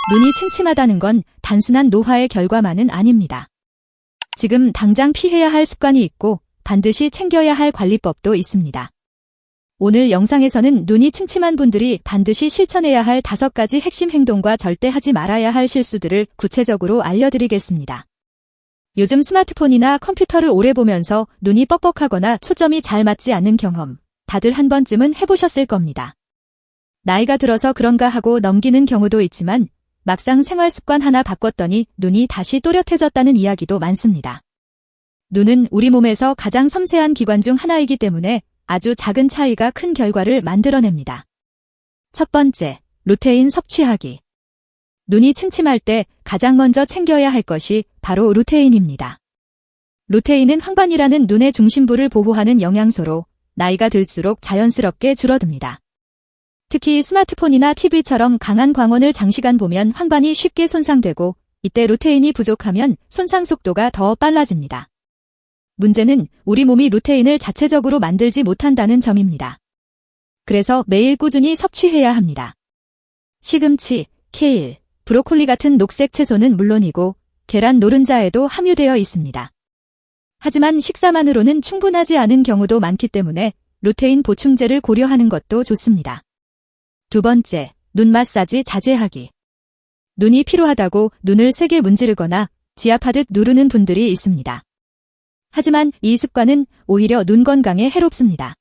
눈이 침침하다는 건 단순한 노화의 결과만은 아닙니다. 지금 당장 피해야 할 습관이 있고 반드시 챙겨야 할 관리법도 있습니다. 오늘 영상에서는 눈이 침침한 분들이 반드시 실천해야 할 5가지 핵심 행동과 절대 하지 말아야 할 실수들을 구체적으로 알려드리겠습니다. 요즘 스마트폰이나 컴퓨터를 오래 보면서 눈이 뻑뻑하거나 초점이 잘 맞지 않는 경험, 다들 한 번쯤은 해보셨을 겁니다. 나이가 들어서 그런가 하고 넘기는 경우도 있지만 막상 생활 습관 하나 바꿨더니 눈이 다시 또렷해졌다는 이야기도 많습니다. 눈은 우리 몸에서 가장 섬세한 기관 중 하나이기 때문에 아주 작은 차이가 큰 결과를 만들어냅니다. 첫 번째, 루테인 섭취하기. 눈이 침침할 때 가장 먼저 챙겨야 할 것이 바로 루테인입니다. 루테인은 황반이라는 눈의 중심부를 보호하는 영양소로 나이가 들수록 자연스럽게 줄어듭니다. 특히 스마트폰이나 TV처럼 강한 광원을 장시간 보면 황반이 쉽게 손상되고 이때 루테인이 부족하면 손상 속도가 더 빨라집니다. 문제는 우리 몸이 루테인을 자체적으로 만들지 못한다는 점입니다. 그래서 매일 꾸준히 섭취해야 합니다. 시금치, 케일, 브로콜리 같은 녹색 채소는 물론이고 계란 노른자에도 함유되어 있습니다. 하지만 식사만으로는 충분하지 않은 경우도 많기 때문에 루테인 보충제를 고려하는 것도 좋습니다. 두 번째, 눈 마사지 자제하기. 눈이 피로하다고 눈을 세게 문지르거나 지압하듯 누르는 분들이 있습니다. 하지만 이 습관은 오히려 눈 건강에 해롭습니다.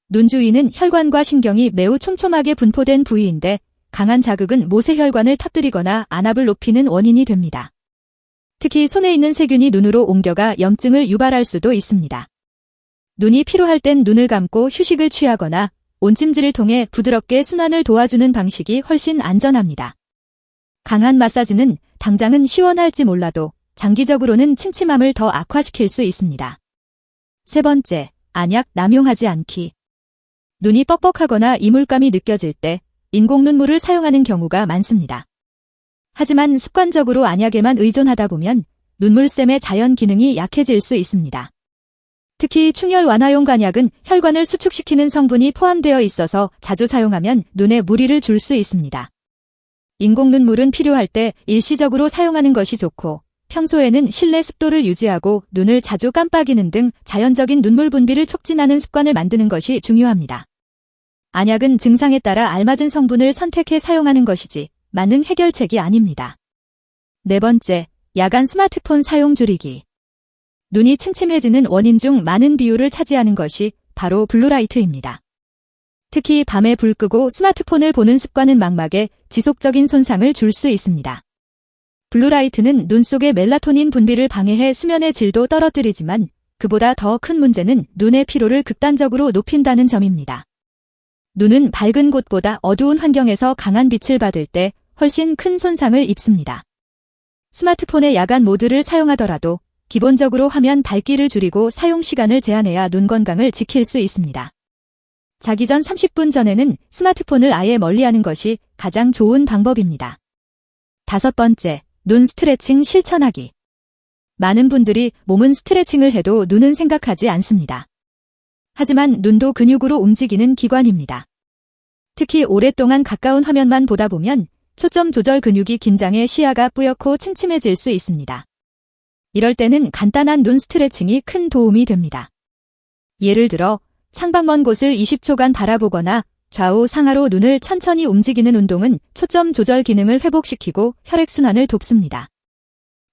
눈 주위는 혈관과 신경이 매우 촘촘하게 분포된 부위인데 강한 자극은 모세혈관을 터뜨리거나 안압을 높이는 원인이 됩니다. 특히 손에 있는 세균이 눈으로 옮겨가 염증을 유발할 수도 있습니다. 눈이 피로할 땐 눈을 감고 휴식을 취하거나 온찜질을 통해 부드럽게 순환을 도와주는 방식이 훨씬 안전합니다. 강한 마사지는 당장은 시원할지 몰라도 장기적으로는 침침함을 더 악화시킬 수 있습니다. 세 번째, 안약 남용하지 않기. 눈이 뻑뻑하거나 이물감이 느껴질 때 인공 눈물을 사용하는 경우가 많습니다. 하지만 습관적으로 안약에만 의존하다 보면 눈물샘의 자연 기능이 약해질 수 있습니다. 특히 충혈 완화용 간약은 혈관을 수축시키는 성분이 포함되어 있어서 자주 사용하면 눈에 무리를 줄 수 있습니다. 인공 눈물은 필요할 때 일시적으로 사용하는 것이 좋고 평소에는 실내 습도를 유지하고 눈을 자주 깜빡이는 등 자연적인 눈물 분비를 촉진하는 습관을 만드는 것이 중요합니다. 안약은 증상에 따라 알맞은 성분을 선택해 사용하는 것이지 만능 해결책이 아닙니다. 네 번째, 야간 스마트폰 사용 줄이기. 눈이 침침해지는 원인 중 많은 비율을 차지하는 것이 바로 블루라이트입니다. 특히 밤에 불 끄고 스마트폰을 보는 습관은 망막에 지속적인 손상을 줄 수 있습니다. 블루라이트는 눈 속의 멜라토닌 분비를 방해해 수면의 질도 떨어뜨리지만 그보다 더 큰 문제는 눈의 피로를 극단적으로 높인다는 점입니다. 눈은 밝은 곳보다 어두운 환경에서 강한 빛을 받을 때 훨씬 큰 손상을 입습니다. 스마트폰의 야간 모드를 사용하더라도 기본적으로 화면 밝기를 줄이고 사용 시간을 제한해야 눈 건강을 지킬 수 있습니다. 자기 전 30분 전에는 스마트폰을 아예 멀리하는 것이 가장 좋은 방법입니다. 다섯 번째, 눈 스트레칭 실천하기. 많은 분들이 몸은 스트레칭을 해도 눈은 생각하지 않습니다. 하지만 눈도 근육으로 움직이는 기관입니다. 특히 오랫동안 가까운 화면만 보다 보면 초점 조절 근육이 긴장해 시야가 뿌옇고 침침해질 수 있습니다. 이럴 때는 간단한 눈 스트레칭이 큰 도움이 됩니다. 예를 들어 창밖 먼 곳을 20초간 바라보거나 좌우 상하로 눈을 천천히 움직이는 운동은 초점 조절 기능을 회복시키고 혈액순환을 돕습니다.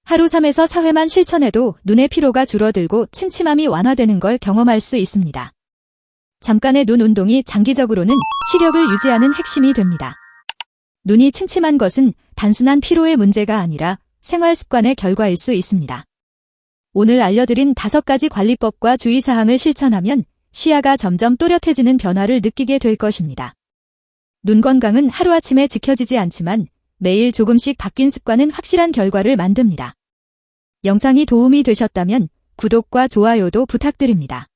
하루 3에서 4회만 실천해도 눈의 피로가 줄어들고 침침함이 완화되는 걸 경험할 수 있습니다. 잠깐의 눈 운동이 장기적으로는 시력을 유지하는 핵심이 됩니다. 눈이 침침한 것은 단순한 피로의 문제가 아니라 생활 습관의 결과일 수 있습니다. 오늘 알려드린 5가지 관리법과 주의사항을 실천하면 시야가 점점 또렷해지는 변화를 느끼게 될 것입니다. 눈 건강은 하루아침에 지켜지지 않지만 매일 조금씩 바뀐 습관은 확실한 결과를 만듭니다. 영상이 도움이 되셨다면 구독과 좋아요도 부탁드립니다.